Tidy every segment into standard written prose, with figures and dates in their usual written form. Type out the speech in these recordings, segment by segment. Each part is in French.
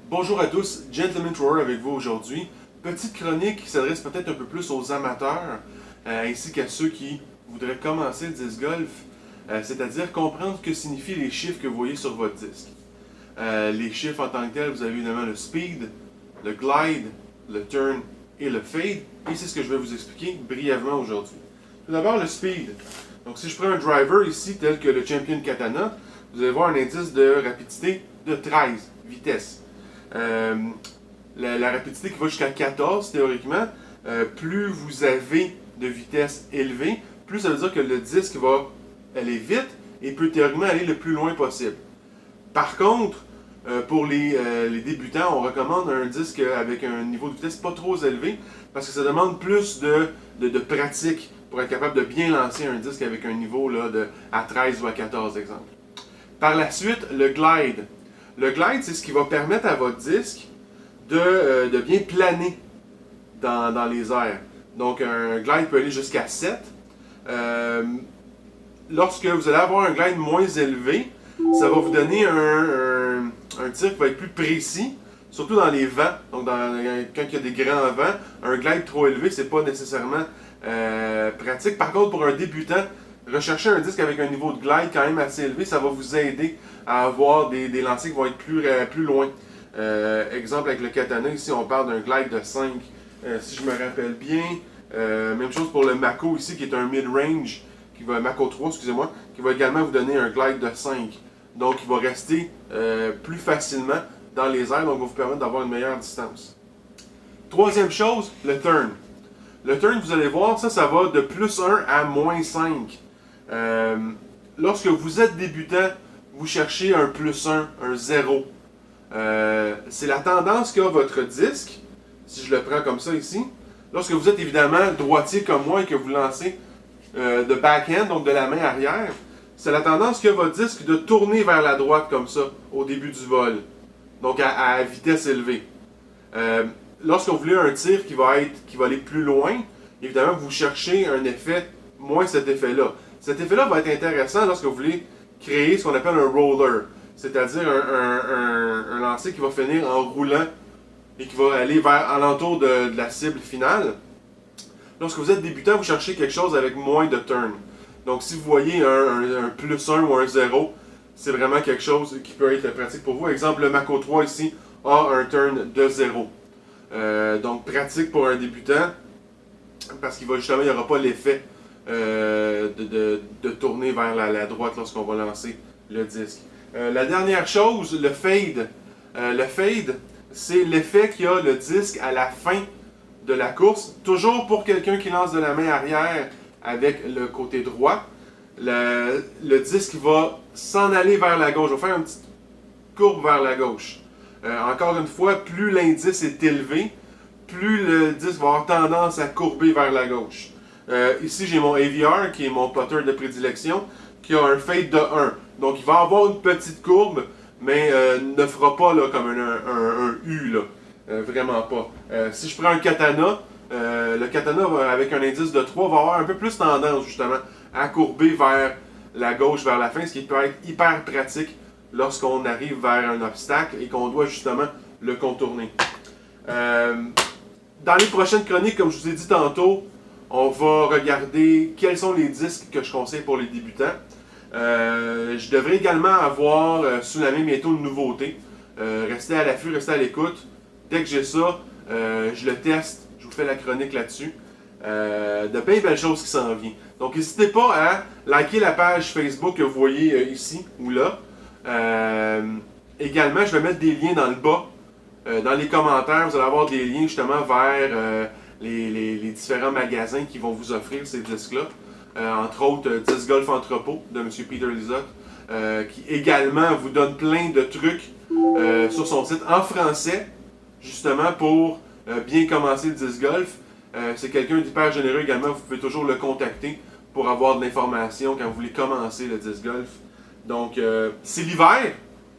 Bonjour à tous, Gentleman Thrower avec vous aujourd'hui. Petite chronique qui s'adresse peut-être un peu plus aux amateurs, ainsi qu'à ceux qui voudraient commencer le disc golf, c'est-à-dire comprendre ce que signifient les chiffres que vous voyez sur votre disque. Les chiffres en tant que tels, vous avez évidemment le speed, le glide, le turn et le fade, et c'est ce que je vais vous expliquer brièvement aujourd'hui. Tout d'abord, le speed. Donc si je prends un driver ici, tel que le Champion Katana, vous allez voir un indice de rapidité de 13, vitesse. La rapidité qui va jusqu'à 14 théoriquement, plus vous avez de vitesse élevée, plus ça veut dire que le disque va aller vite et peut théoriquement aller le plus loin possible. Par contre, pour les débutants, on recommande un disque avec un niveau de vitesse pas trop élevé parce que ça demande plus de pratique pour être capable de bien lancer un disque avec un niveau là, à 13 ou à 14 exemple. Par la suite, le glide. Le glide, c'est ce qui va permettre à votre disque de bien planer dans les airs. Donc, un glide peut aller jusqu'à 7. Lorsque vous allez avoir un glide moins élevé, ça va vous donner un tir qui va être plus précis, surtout dans les vents. Donc, quand il y a des grands vents, un glide trop élevé, c'est pas nécessairement pratique. Par contre, pour un débutant, rechercher un disque avec un niveau de glide quand même assez élevé, ça va vous aider à avoir des lancers qui vont être plus loin. Exemple avec le Katana, ici on parle d'un glide de 5, si je me rappelle bien. Même chose pour le Mako ici, qui est un mid-range, Mako 3, excusez-moi, qui va également vous donner un glide de 5. Donc il va rester plus facilement dans les airs, donc va vous permettre d'avoir une meilleure distance. Troisième chose, le turn. Le turn, vous allez voir, ça va de plus 1 à moins 5. Lorsque vous êtes débutant, vous cherchez un plus 1, un 0. C'est la tendance qu'a votre disque, si je le prends comme ça ici. Lorsque vous êtes évidemment droitier comme moi et que vous lancez de backhand, donc de la main arrière, c'est la tendance qu'a votre disque de tourner vers la droite comme ça, au début du vol. Donc à vitesse élevée. Lorsque vous voulez un tir qui va aller plus loin, évidemment vous cherchez un effet, moins cet effet-là. Cet effet-là va être intéressant lorsque vous voulez créer ce qu'on appelle un roller, c'est-à-dire un lancer qui va finir en roulant et qui va aller vers alentour de la cible finale. Lorsque vous êtes débutant, vous cherchez quelque chose avec moins de turn. Donc si vous voyez un plus 1 ou un 0, c'est vraiment quelque chose qui peut être pratique pour vous. Exemple, le Mako 3 ici a un turn de 0. Donc pratique pour un débutant, parce qu'il n'y aura pas l'effet de tourner vers la droite lorsqu'on va lancer le disque. La dernière chose, le fade. Le fade, c'est l'effet qu'il y a le disque à la fin de la course. Toujours pour quelqu'un qui lance de la main arrière avec le côté droit. Le disque va s'en aller vers la gauche. Il va faire une petite courbe vers la gauche. Encore une fois, plus l'indice est élevé, plus le disque va avoir tendance à courber vers la gauche. Ici, j'ai mon AVR, qui est mon putter de prédilection, qui a un fade de 1. Donc, il va avoir une petite courbe, mais ne fera pas là, comme un U, là. Vraiment pas. Si je prends un Katana, le Katana, avec un indice de 3, va avoir un peu plus tendance, justement, à courber vers la gauche, vers la fin, ce qui peut être hyper pratique lorsqu'on arrive vers un obstacle et qu'on doit, justement, le contourner. Dans les prochaines chroniques, comme je vous ai dit tantôt, on va regarder quels sont les disques que je conseille pour les débutants. Je devrais également avoir sous la main bientôt une nouveauté. Restez à l'affût, restez à l'écoute. Dès que j'ai ça, je le teste, je vous fais la chronique là-dessus. De bien belles choses qui s'en viennent. Donc n'hésitez pas à liker la page Facebook que vous voyez ici ou là. Également, je vais mettre des liens dans le bas. Dans les commentaires, vous allez avoir des liens justement vers les différents magasins qui vont vous offrir ces disques-là. Entre autres, Disc Golf Entrepôt de M. Peter Lizotte, qui également vous donne plein de trucs sur son site en français, justement pour bien commencer le disc golf. C'est quelqu'un d'hyper généreux également, vous pouvez toujours le contacter pour avoir de l'information quand vous voulez commencer le disc golf. Donc, c'est l'hiver,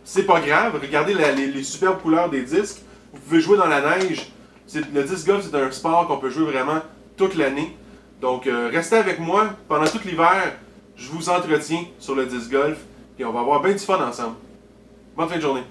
c'est pas grave, regardez les superbes couleurs des disques, vous pouvez jouer dans la neige. Le disc golf, c'est un sport qu'on peut jouer vraiment toute l'année. Donc, restez avec moi pendant tout l'hiver. Je vous entretiens sur le disc golf et on va avoir bien du fun ensemble. Bonne fin de journée.